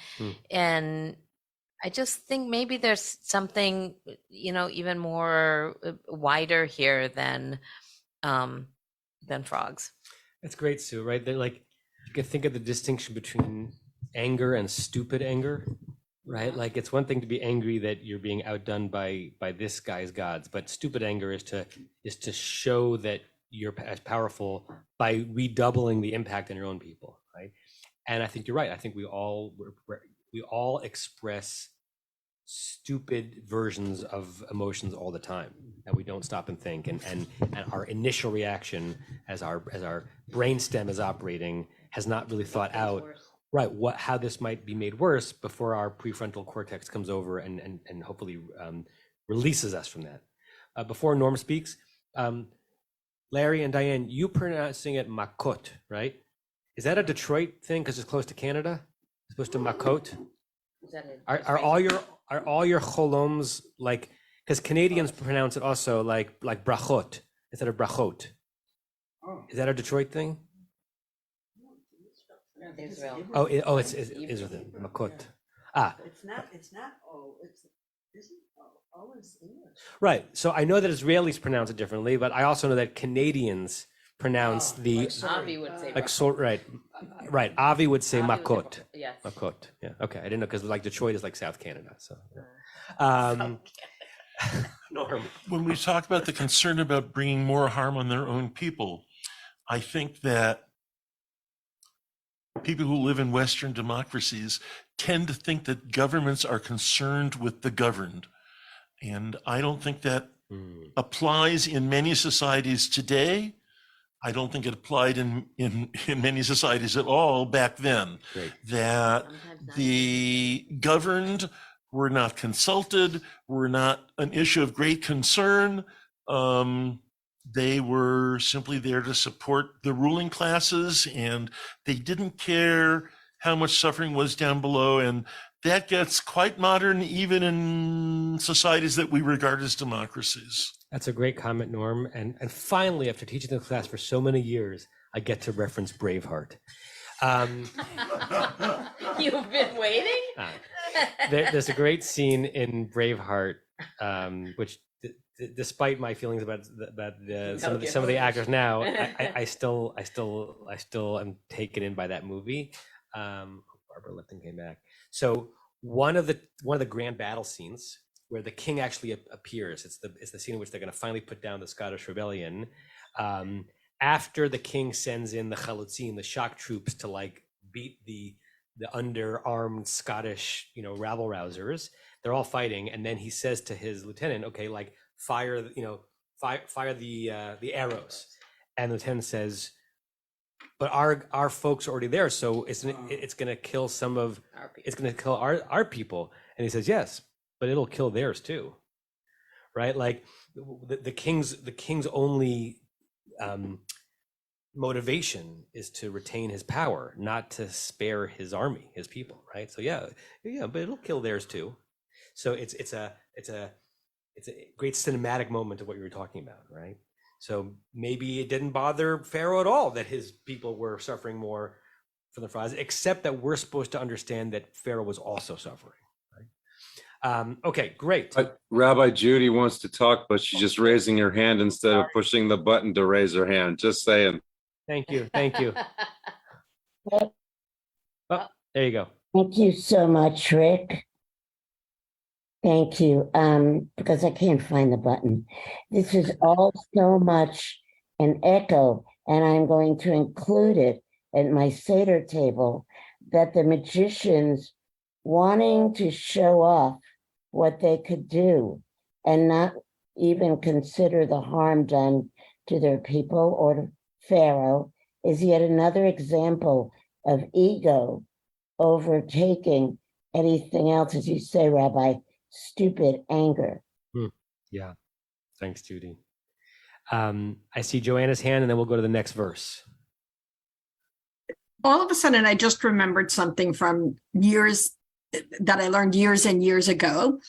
I just think maybe there's something, even more wider here than frogs. That's great, Sue, right? They're like, you can think of the distinction between anger and stupid anger, right? Like, it's one thing to be angry that you're being outdone by this guy's gods, but stupid anger is to show that you're as powerful by redoubling the impact on your own people, right? And I think you're right. I think we all express stupid versions of emotions all the time, and we don't stop and think, and our initial reaction as our brainstem is operating has not really thought out right how this might be made worse before our prefrontal cortex comes over and hopefully releases us from that. Before Norm speaks, Larry and Diane, you pronouncing it makot, right? Is that a Detroit thing because it's close to Canada? It's supposed to makot? Are all your choloms like, because Canadians pronounce it also like brachot instead of brachot? Is that a Detroit thing? Israel. It's Israel. Makot. It's not, isn't O is English. Right. So I know that Israelis pronounce it differently, but I also know that Canadians pronounce Avi would say right. Avi would say makot. Yes. Makot. Yeah. Okay. I didn't know, because like Detroit is like South Canada. So. Norm. When we talk about the concern about bringing more harm on their own people, I think that people who live in Western democracies tend to think that governments are concerned with the governed. And I don't think that applies in many societies today. I don't think it applied in many societies at all back then. Great. That the governed were not consulted, were not an issue of great concern. They were simply there to support the ruling classes, and they didn't care how much suffering was down below. And that gets quite modern even in societies that we regard as democracies. That's a great comment, Norm. And finally, after teaching the class for so many years, I get to reference Braveheart. You've been waiting? There's a great scene in Braveheart, which despite my feelings about some of the actors now, I still am taken in by that movie. Barbara Lipton came back. So one of the grand battle scenes where the king actually appears, it's the scene in which they're going to finally put down the Scottish rebellion. After the king sends in the chalutzim, the shock troops, to like beat the underarmed Scottish rabble rousers, they're all fighting, and then he says to his lieutenant, "Okay, like fire the arrows," and the lieutenant says, "But our folks are already there, so it's going to kill our people." And he says, "Yes, but it'll kill theirs too," right? Like the king's only motivation is to retain his power, not to spare his army, his people, right? So yeah, but it'll kill theirs too. So it's a great cinematic moment of what you were talking about, right? So maybe it didn't bother Pharaoh at all that his people were suffering more from the frogs, except that we're supposed to understand that Pharaoh was also suffering. Right? Okay, great. Rabbi Judy wants to talk, but she's just raising her hand instead of pushing the button to raise her hand. Just saying. Thank you. Oh, there you go. Thank you so much, Rick. Thank you. Because I can't find the button. This is all so much an echo, and I'm going to include it at my Seder table, that the magicians wanting to show off what they could do and not even consider the harm done to their people or to Pharaoh is yet another example of ego overtaking anything else, as you say, Rabbi, stupid anger. Yeah. Thanks, Judy. I see Joanna's hand, and then we'll go to the next verse. All of a sudden, I just remembered something from years that I learned years and years ago.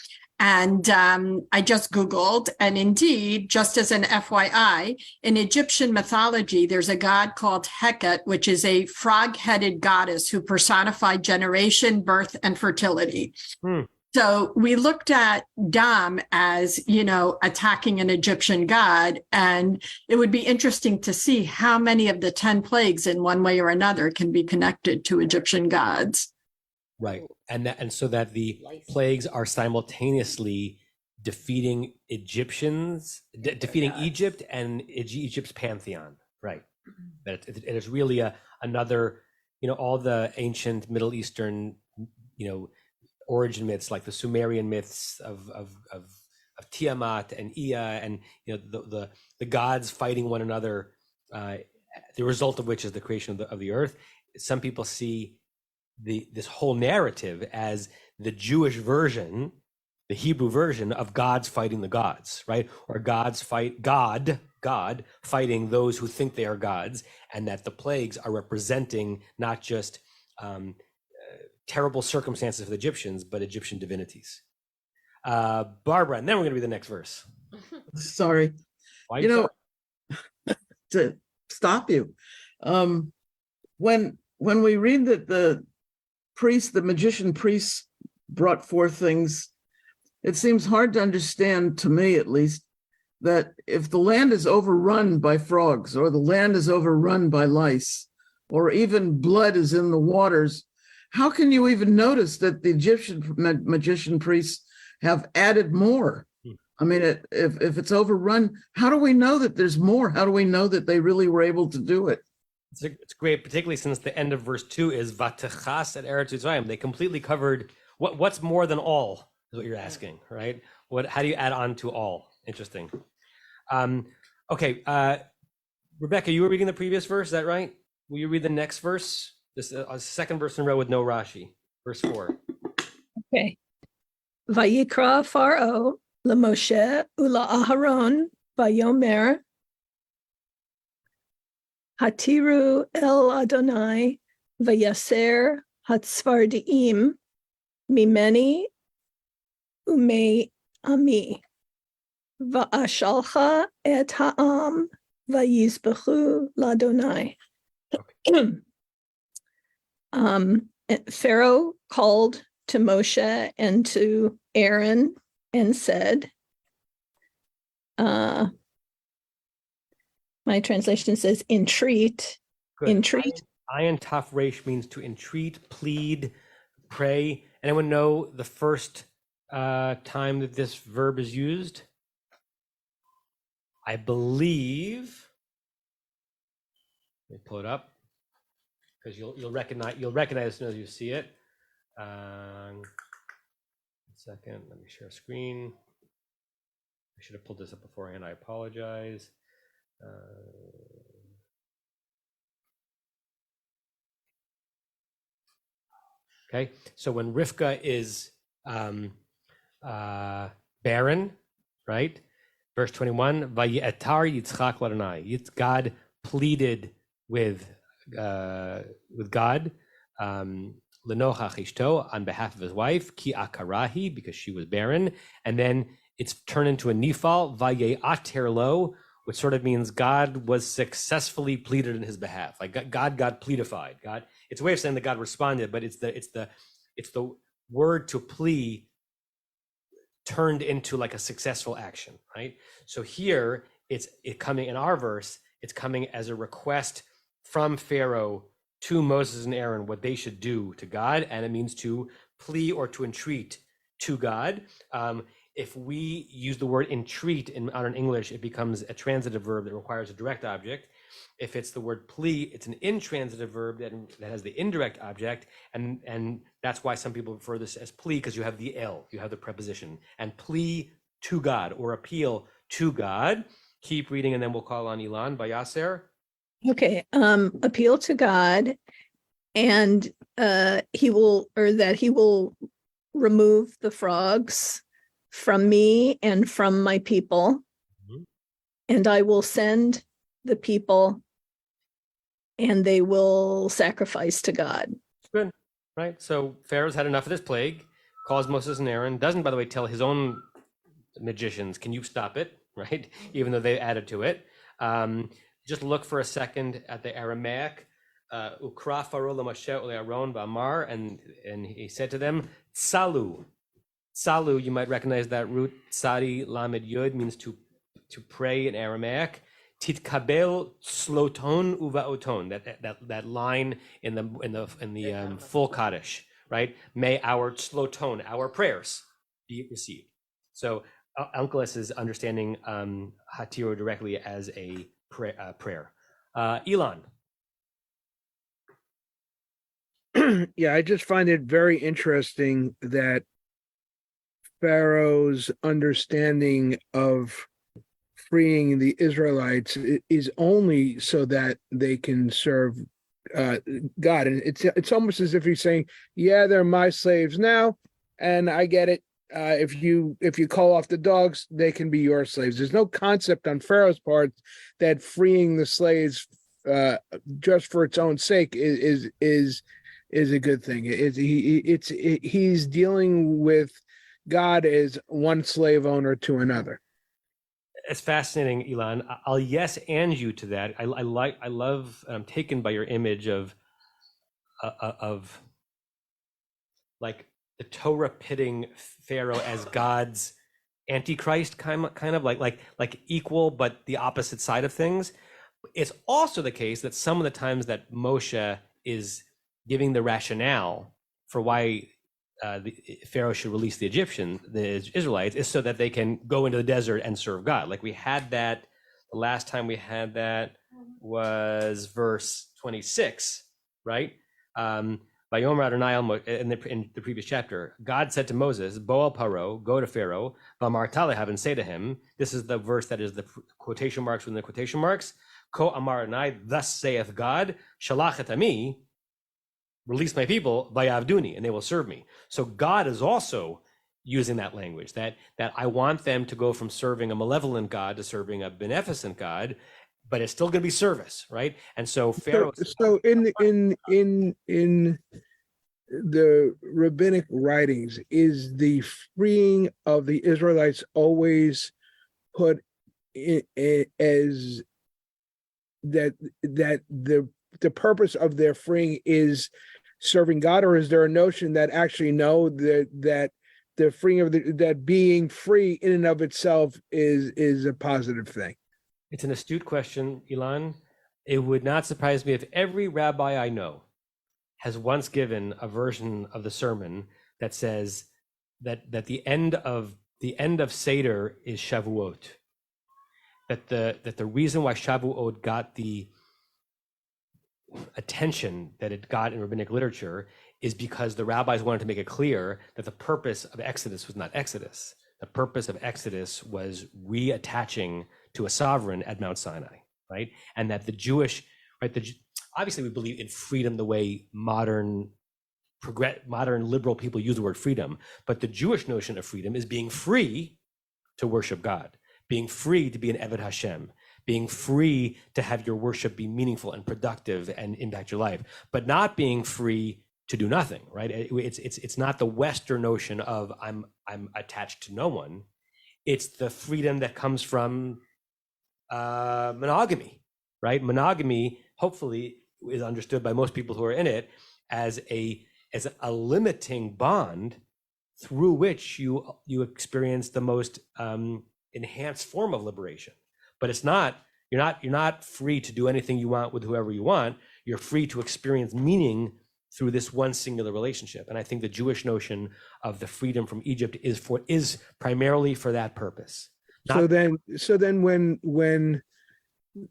And I just Googled, and indeed, just as an FYI, in Egyptian mythology, there's a god called Heket, which is a frog-headed goddess who personified generation, birth, and fertility. So we looked at Dam as, attacking an Egyptian god, and it would be interesting to see how many of the 10 plagues in one way or another can be connected to Egyptian gods. Right. And so that the plagues are simultaneously defeating defeating Egypt and Egypt's pantheon. Right. That it is really another, all the ancient Middle Eastern, origin myths, like the Sumerian myths of Tiamat and Ea, and the gods fighting one another, the result of which is the creation of the earth. Some people see this whole narrative as the Jewish version, the Hebrew version of gods fighting the gods, right? Or God fighting those who think they are gods, and that the plagues are representing not just terrible circumstances for the Egyptians, but Egyptian divinities. Barbara, and then we're going to read the next verse. Sorry. Why to stop you. When we read that the magician priests brought forth things, it seems hard to understand, to me at least, that if the land is overrun by frogs, or the land is overrun by lice, or even blood is in the waters, how can you even notice that the Egyptian magician priests have added more? I mean, if it's overrun, how do we know that there's more? How do we know that they really were able to do it? It's great, particularly since the end of verse 2 is Vatechas at Eretz Yisrael. They completely covered what's more than all, is what you're asking, right? How do you add on to all? Interesting. Okay, Rebecca, you were reading the previous verse, is that right? Will you read the next verse? This second verse in a row with no Rashi, verse 4. Okay. Vayikra Pharaoh LaMoshe UlaAharon Vayomer Hatiru El Adonai Vayaser Hatzvardiim Mimeni Ume Ami Va'ashalcha Et Ha'am Vayizbechu Ladonai. Pharaoh called to Moshe and to Aaron and said, my translation says entreat. Good. Entreat. Ayin Taf Resh means to entreat, plead, pray. Anyone know the first time that this verb is used? I believe. Let me pull it up, because you'll recognize as soon as you see it. One second, let me share a screen. I should have pulled this up beforehand. I apologize. Okay, so when Rivka is barren, right? Verse 21, Vayetar Yitzchak Ladonai. God pleaded with God, Lenochach Ishto, on behalf of his wife, Ki Akarahi, because she was barren, and then it's turned into a nifal, Vayeater Lo, which sort of means God was successfully pleaded in his behalf. Like God got pleadified. God, it's a way of saying that God responded, but it's the word to plea turned into like a successful action, right? So here it's coming in our verse. It's coming as a request from Pharaoh to Moses and Aaron what they should do to God, and it means to plea or to entreat to God. If we use the word entreat in modern English, it becomes a transitive verb that requires a direct object. If it's the word plea, it's an intransitive verb that has the indirect object, and that's why some people refer this as plea, because you have the el, you have the preposition, and plea to God or appeal to God. Keep reading, and then we'll call on Ilan Bayaser. Okay, appeal to God, and he will remove the frogs from me and from my people, and I will send the people, and they will sacrifice to God. Good, right? So Pharaoh's had enough of this plague, calls Moses and Aaron, doesn't, by the way, tell his own magicians, can you stop it, right? Even though they added to it. Just look for a second at the Aramaic. Ukra Pharaoh Moshe Aaron V'amar, and he said to them, Salu. Salu, you might recognize that root. Tsadi Lamed Yud means to pray in Aramaic. Titkabel sloton uvaoton. That line in the full Kaddish, right? May our sloton, our prayers, be received. So Unkelos is understanding Hatiro directly as a prayer. Elon. Yeah, I just find it very interesting that Pharaoh's understanding of freeing the Israelites is only so that they can serve God. And it's almost as if he's saying, yeah, they're my slaves now, and I get it. If you call off the dogs, they can be your slaves. There's no concept on Pharaoh's part that freeing the slaves just for its own sake is a good thing. He's dealing with God as one slave owner to another. It's fascinating, Elon. I'll yes and you to that. I love. I'm taken by your image of like the Torah pitting Pharaoh as God's antichrist, kind of like equal, but the opposite side of things. It's also the case that some of the times that Moshe is giving the rationale for why the Pharaoh should release the Israelites, is so that they can go into the desert and serve God. Like we had that, the last time we had that was verse 26, right? Vayomer Adonai in the previous chapter, God said to Moses, Boel Paro, go to Pharaoh, V'amar Talehav, and say to him, this is the verse that is the quotation marks within the quotation marks, Ko Amar Adonai, thus saith God, Shalach et Ami, release my people, Vayavduni, and they will serve me. So God is also using that language, that I want them to go from serving a malevolent God to serving a beneficent God, but it's still going to be service, right? And so Pharaoh. So in the rabbinic writings, is the freeing of the Israelites always put in, as that the purpose of their freeing is serving God, or is there a notion that actually no, that the freeing of that being free in and of itself is a positive thing? It's an astute question, Elon. It would not surprise me if every rabbi I know has once given a version of the sermon that says that the end of Seder is Shavuot. That the reason why Shavuot got the attention that it got in rabbinic literature is because the rabbis wanted to make it clear that the purpose of Exodus was not Exodus. The purpose of Exodus was reattaching to a sovereign at Mount Sinai, right? And that the Jewish, right? Obviously, we believe in freedom the way modern liberal people use the word freedom, but the Jewish notion of freedom is being free to worship God, being free to be an Eved Hashem, being free to have your worship be meaningful and productive and impact your life, but not being free to do nothing, right? It's not the Western notion of I'm attached to no one. It's the freedom that comes from monogamy, right? Monogamy, hopefully, is understood by most people who are in it as a limiting bond through which you experience the most enhanced form of liberation. But it's not, you're not free to do anything you want with whoever you want. You're free to experience meaning through this one singular relationship. And I think the Jewish notion of the freedom from Egypt is primarily for that purpose. So then when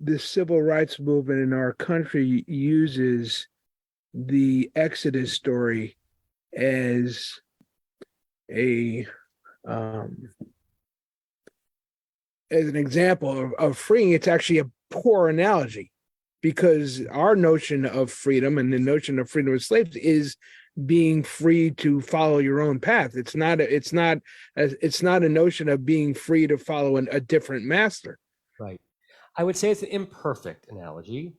the civil rights movement in our country uses the Exodus story as an example of freeing, it's actually a poor analogy, because our notion of freedom and the notion of freedom of slaves is being free to follow your own path. It's not a notion of being free to follow a different master. Right. I would say it's an imperfect analogy,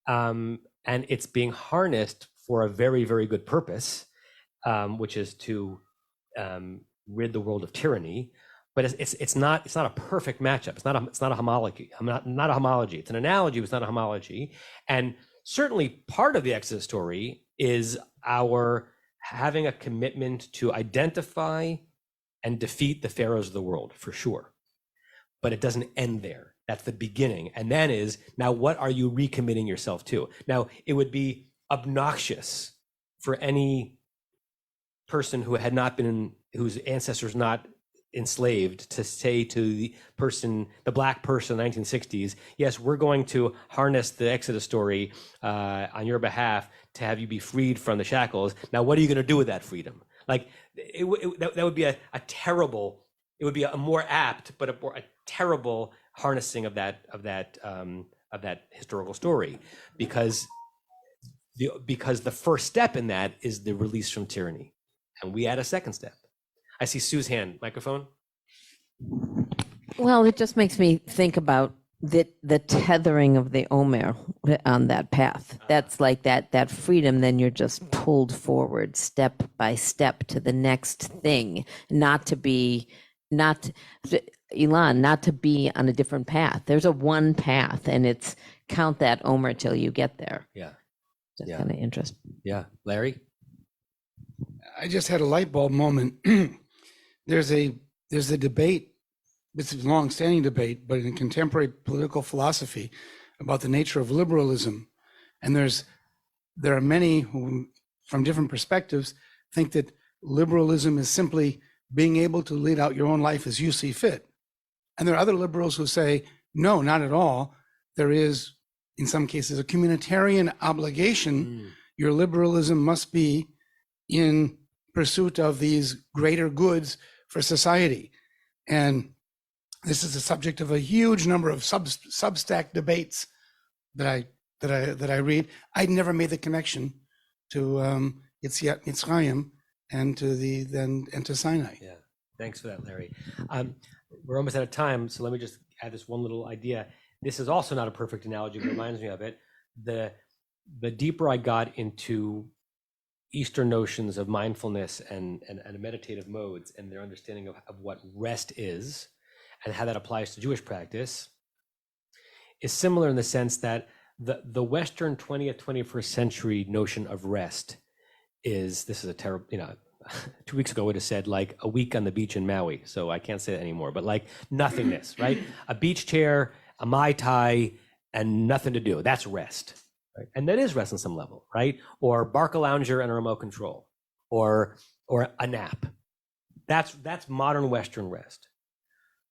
and it's being harnessed for a very, very good purpose, which is to rid the world of tyranny. But it's not a perfect matchup. It's not a homology. Not a homology. It's an analogy, but it's not a homology. And certainly part of the Exodus story is our having a commitment to identify and defeat the pharaohs of the world, for sure. But it doesn't end there. That's the beginning. And then is, now what are you recommitting yourself to? Now, it would be obnoxious for any person who had not been, whose ancestors not enslaved, to say to the black person in the 1960s, yes, we're going to harness the Exodus story on your behalf to have you be freed from the shackles. Now, what are you going to do with that freedom? Like, that would be a terrible, it would be a more apt, but a terrible harnessing of that historical story, because the first step in that is the release from tyranny, and we add a second step. I see Sue's hand. Microphone. Well, it just makes me think about the tethering of the Omer on that path. That's like that freedom. Then you're just pulled forward step by step to the next thing, not to be on a different path. There's a one path, and it's count that Omer till you get there. Yeah. Just kind of interesting. Yeah. Larry? I just had a light bulb moment. There's a debate, it's a long-standing debate, but in contemporary political philosophy, about the nature of liberalism. And there are many who, from different perspectives, think that liberalism is simply being able to lead out your own life as you see fit. And there are other liberals who say, no, not at all. There is, in some cases, a communitarian obligation. Your liberalism must be in pursuit of these greater goods for society. And this is the subject of a huge number of Substack debates that I read. I'd never made the connection to Yetziat Mitzrayim and to Sinai. Yeah, thanks for that, Larry. We're almost out of time, so let me just add this one little idea. This is also not a perfect analogy, but it reminds me of it. The deeper I got into Eastern notions of mindfulness and meditative modes and their understanding of what rest is and how that applies to Jewish practice is similar in the sense that the Western 20th, 21st century notion of rest is, this is a terrible, 2 weeks ago I would have said like a week on the beach in Maui, so I can't say that anymore, but like nothingness, right? A beach chair, a Mai Tai, and nothing to do. That's rest. Right? And that is rest on some level, right? Or Barca lounger and a remote control, or a nap. That's modern Western rest.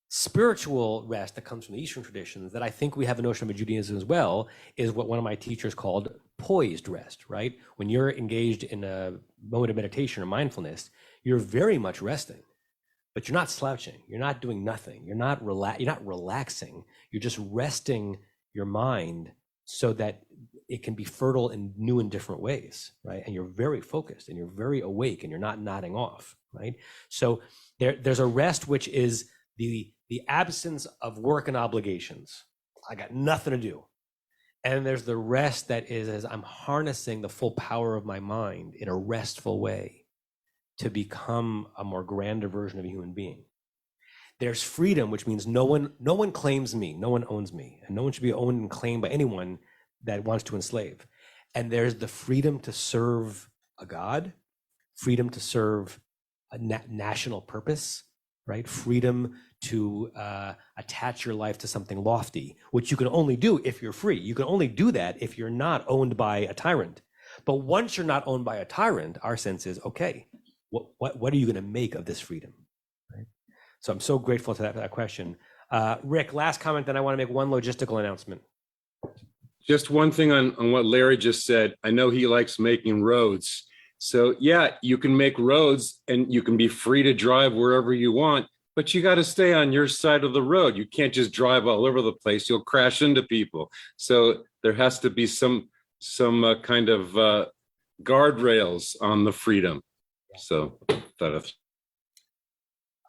Spiritual rest that comes from the Eastern traditions, that I think we have a notion of Judaism as well, is what one of my teachers called poised rest, right? When you're engaged in a moment of meditation or mindfulness, you're very much resting, but you're not slouching. You're not doing nothing. You're not relaxing. You're just resting your mind so that it can be fertile in new and different ways, right? And you're very focused and you're very awake and you're not nodding off, right? So there's a rest which is the absence of work and obligations. I got nothing to do. And there's the rest that is as I'm harnessing the full power of my mind in a restful way to become a more grander version of a human being. There's freedom, which means no one claims me, no one owns me, and no one should be owned and claimed by anyone that wants to enslave. And there's the freedom to serve a God, freedom to serve a national purpose, right? Freedom to attach your life to something lofty, which you can only do if you're free. You can only do that if you're not owned by a tyrant. But once you're not owned by a tyrant, our sense is, okay, what are you going to make of this freedom? Right? So I'm so grateful to that question. Rick, last comment, then I want to make one logistical announcement. Just one thing on what Larry just said. I know he likes making roads. So yeah, you can make roads and you can be free to drive wherever you want, but you got to stay on your side of the road. You can't just drive all over the place. You'll crash into people. So there has to be some kind of guardrails on the freedom. So that.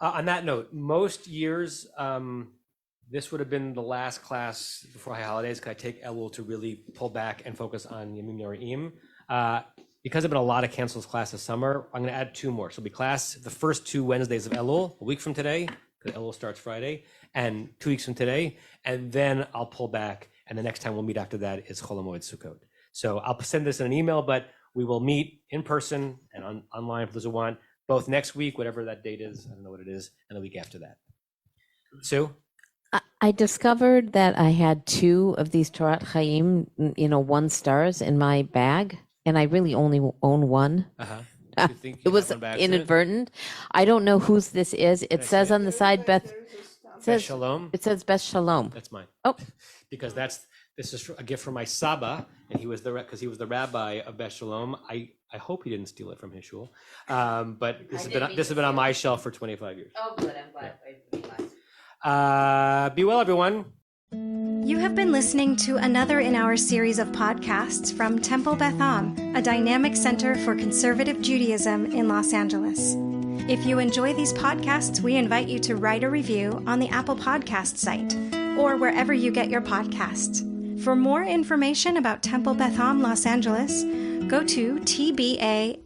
On that note, most years, this would have been the last class before high holidays. Because I take Elul to really pull back and focus on Yemim Noraim. Because there have been a lot of cancels class this summer, I'm going to add 2 more. So it'll be class the first 2 Wednesdays of Elul, a week from today, because Elul starts Friday, and 2 weeks from today, and then I'll pull back, and the next time we'll meet after that is Chol HaMoed Sukkot. So I'll send this in an email, but we will meet in person and online for those who want, both next week, whatever that date is, I don't know what it is, and the week after that. Sue? I discovered that I had 2 of these Torah Chaim, 1 stars in my bag, and I really only own 1. You think you It was got one by accident? inadvertent. I don't know whose this is. It says on the side, Beth. Beth Shalom? It says Beth Shalom. That's mine. Oh, Because this is a gift from my Saba, and he was because he was the rabbi of Beth Shalom. I hope he didn't steal it from his shul, but this has been on my shelf for 25 years. Oh, good, I'm glad. Be well, everyone. You have been listening to another in our series of podcasts from Temple Beth Am, a dynamic center for conservative Judaism in Los Angeles. If you enjoy these podcasts, we invite you to write a review on the Apple Podcast site or wherever you get your podcasts. For more information about Temple Beth Am Los Angeles, go to tbala.org.